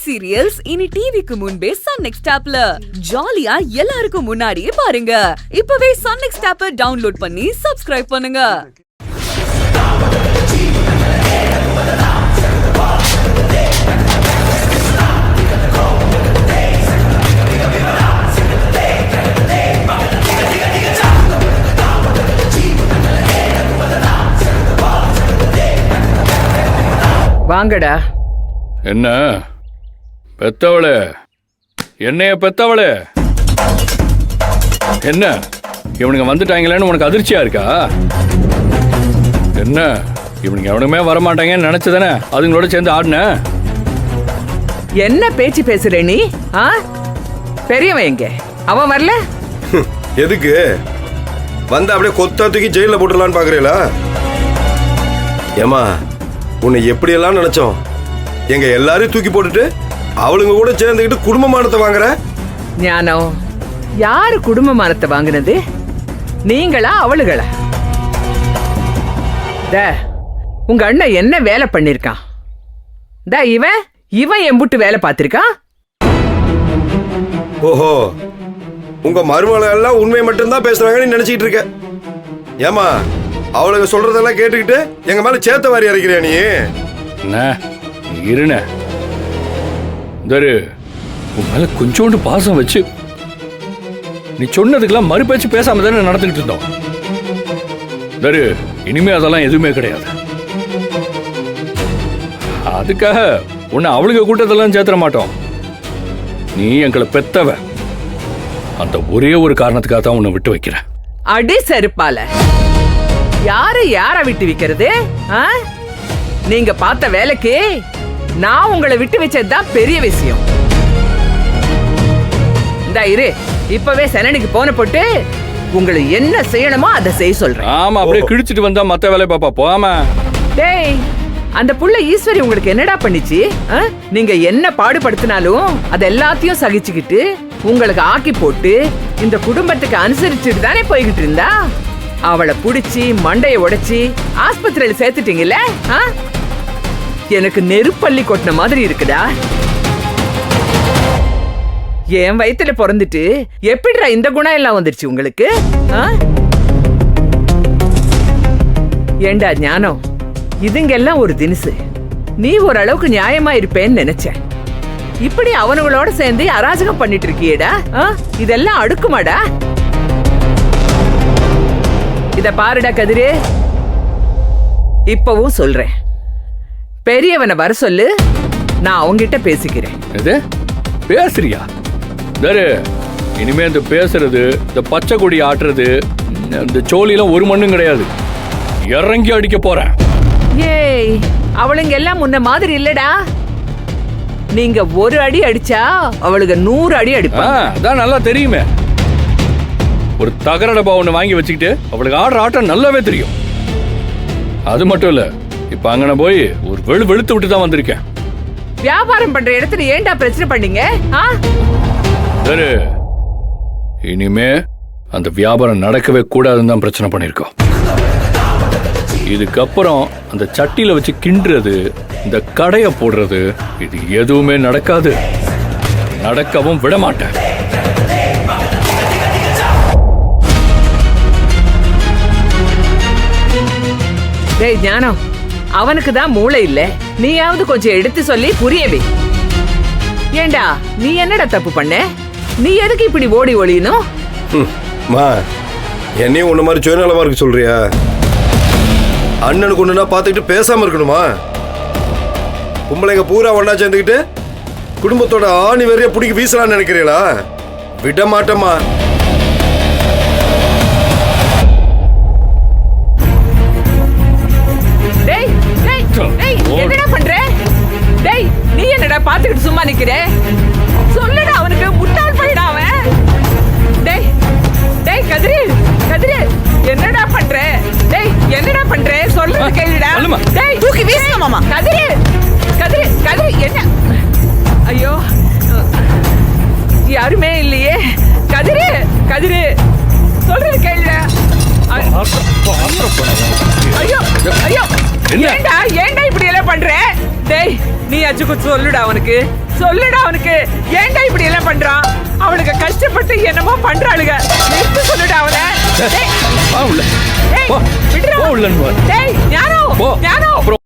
Web serials இனி டிவிக்கு முன்பே சன் நெக்ஸ்ட் ஆப்ல ஜாலியா எல்லாருக்கும் முன்னாடியே பாருங்க. இப்பவே சன் நெக்ஸ்ட் ஆப்பை டவுன்லோட் பண்ணி சப்ஸ்கிரைப் பண்ணுங்க. வாங்கடா. என்ன பெத்தவளே, என்னைய பெத்தவளே, என்ன இவனுங்க வந்துட்டாங்களேன்னு உனக்கு அதிர்ச்சியா இருக்கா? என்ன இவனுங்க எவனுமே வரமாட்டாங்கன்னு நினைச்சதானே அதுங்களோட சேர்ந்து ஆடின? என்ன பேச்சு பேசுற நீ? பெரியவன் எங்க? அவன் வரல? எதுக்கு வந்து அப்படியே கொத்தா தூக்கி ஜெயில போட்டுடலான்னு பாக்குறீங்களா? ஏமா உன்னை எப்படியெல்லாம் நினைச்சோம், எங்க எல்லாரையும் தூக்கி போட்டுட்டு அவளுங்க கூட சேர்ந்துக்கிட்டு குடும்பமானத்தை வாங்குற. ஞானம், யாரு குடும்பமானத்தை வாங்கினது? நீங்களா அவளுகளா? உங்க அண்ணன் என்ன வேலை பண்ணிருக்கான்? இவன் எம்புட்டு வேலை பார்த்திருக்கான். ஓஹோ, உங்க மருமகள் எல்லாம் உண்மை மட்டும்தான் பேசுறாங்கன்னு நினைச்சிட்டு இருக்க. ஏமா அவளுங்க சொல்றதெல்லாம் கேட்டுக்கிட்டு எங்க மேல சேத்த வாரி இறக்கிறியா நீ? இருன உன் மேல கொஞ்சோண்டு பாசம் வச்சு நீ சொன்னதுக்கெல்லாம் மறுபேச்சு பேசாம தானே நடந்துகிட்டு இருந்தோம். இனிமே அதெல்லாம் எதுவுமே கிடையாது. அதுக்காக உன்னை அவளுக்கு கூட்டத்தெல்லாம் சேர்த்துற மாட்டோம். நீ எங்களை பெத்தவ, அந்த ஒரே ஒரு காரணத்துக்காக தான் உன்னை விட்டு வைக்கிறேன். அடி செருப்பால யார விட்டு வைக்கிறது? நீங்க பார்த்த வேலைக்கு நான் உங்களை விட்டு வச்சதுதான் பெரிய விஷயம். இரு, இப்பவே சனனிக்கு போன போட்டு உங்களை என்ன செய்யணுமோ அதை செய்ய சொல்றேன். ஆமா, அப்படியே கிழிச்சிட்டு வந்தா மத்த வேலை பாப்பா. போமா டேய், அந்த புள்ள ஈஸ்வரி உங்களுக்கு என்னடா பண்ணிச்சு? நீங்க என்ன பாடுபடுத்தினாலும் அது எல்லாத்தையும் சகிச்சுக்கிட்டு உங்களுக்கு ஆக்கி போட்டு இந்த குடும்பத்துக்கு அனுசரிச்சுட்டு தானே போய்கிட்டு இருந்தா. அவளை புடிச்சு மண்டைய உடைச்சி ஆஸ்பத்திரியில சேர்த்துட்டீங்கல்ல? எனக்கு நெருப்பள்ளி கொட்டின மாதிரி இருக்குடா. என் வயித்துல பிறந்துட்டு எப்படிடா இந்த குணம் எல்லாம் வந்துருச்சு உங்களுக்கு? ஏண்டா ஞானம், இதுங்கெல்லாம் ஒரு தினுசு. நீ ஓரளவுக்கு நியாயமா இருப்பேன்னு நினைச்சேன். இப்படி அவனுங்களோட சேர்ந்து அராஜகம் பண்ணிட்டு இருக்கியேடா. இதெல்லாம் அடுக்குமாடா? இத பாருடா கதிரே, இப்பவும் சொல்றேன், பெரியவனை வர சொல்லு, நான் அவங்கிட்ட பேசிக்கிறேன். பேசுறியா? இனிமே இந்த பேசுறது, இந்த பச்சை கொடி ஆட்டுறது, இந்த சோழிலாம் ஒரு மண்ணும் கிடையாது. இறங்கி அடிக்க போறேன். ஏய், அவளுங்க எல்லாம் முன்ன மாதிரி இல்லடா. நீங்க ஒரு அடி அடிச்சா அவளுக்கு 100 அடி அடிப்பாங்க. அதான் நல்லா தெரியுமே. ஒரு தகர டப்பா ஒண்ணு வாங்கி வச்சுக்கிட்டு அவளுக்கு ஆடுற ஆட்டம் நல்லாவே தெரியும். அது மட்டும் இல்ல, இப்ப அங்கன போய் ஒரு வெளுத்து விட்டு தான் வந்திருக்கேன். வியாபாரம் பண்ற இடத்துல ஏன்டா பிரச்சனை பண்ணீங்க? இனிமே அந்த வியாபாரம் நடக்கவே கூடாதுன்னு தான் பிரச்சனை பண்ணிருக்கோம். இதுக்கப்புறம் அந்த சட்டியில வச்சு கிண்டுறது, இந்த கடைய போடுறது, இது எதுவுமே நடக்காது. நடக்கவும் விட மாட்டேன். டேய் ஞானம், அவனுக்கு தான் மூளை இல்ல. நீயாவது கொஞ்சம் எடுத்து சொல்லி புரியவே. ஏண்டா, நீ என்னடா தப்பு பண்ண? நீ எதுக்கு இப்படி ஓடி ஒளியணும்? என்னையும் உன்ன மாதிரி சுயநலமா இருக்கு சொல்றியா? அண்ணனுக்கு ஒண்ணுனா பாத்துக்கிட்டு பேசாம இருக்கணுமா? பொம்பளைங்க பூரா ஒன்னா சேர்ந்துக்கிட்டு குடும்பத்தோட ஆணி வரைய பிடிக்க வீசலான்னு நினைக்கிறீங்களா? விட மாட்டேமா. என்னடா பண்ற? டேய், நீ என்னடா பாத்துக்கிட்டு சும்மா நிக்கிற? சொல்லுடா, அவனுக்கு முட்டாள் பையடா அவன். டேய் டேய் கதிரி, என்னடா பண்ற? டேய், என்னடா பண்ற? சொல்றது கேளுடா. டேய், தூக்கி வீசுங்க மாமா. கதிரி என்ன? ஐயோ, யாருமே இல்லையே. கதிரி சொல்றது கேளுடா. ஐயோ, ஏண்டா இப்படி எல்லாம் பண்ற? டேய், நீ கொஞ்சம் சொல்லுடா அவனுக்கு, சொல்லுடா அவனுக்கு. ஏன்டா இப்படி எல்லாம் பண்றான்? அவனுக்கு கஷ்டப்பட்டு என்னமோ பண்றாளுங்க. நிறுத்து சொல்லுடா அவனை. வா உள்ள. டேய், போ. விடுடா. போ உள்ளன்னு வா. டேய், ஞானம், போ. ஞானம். அப்புறம்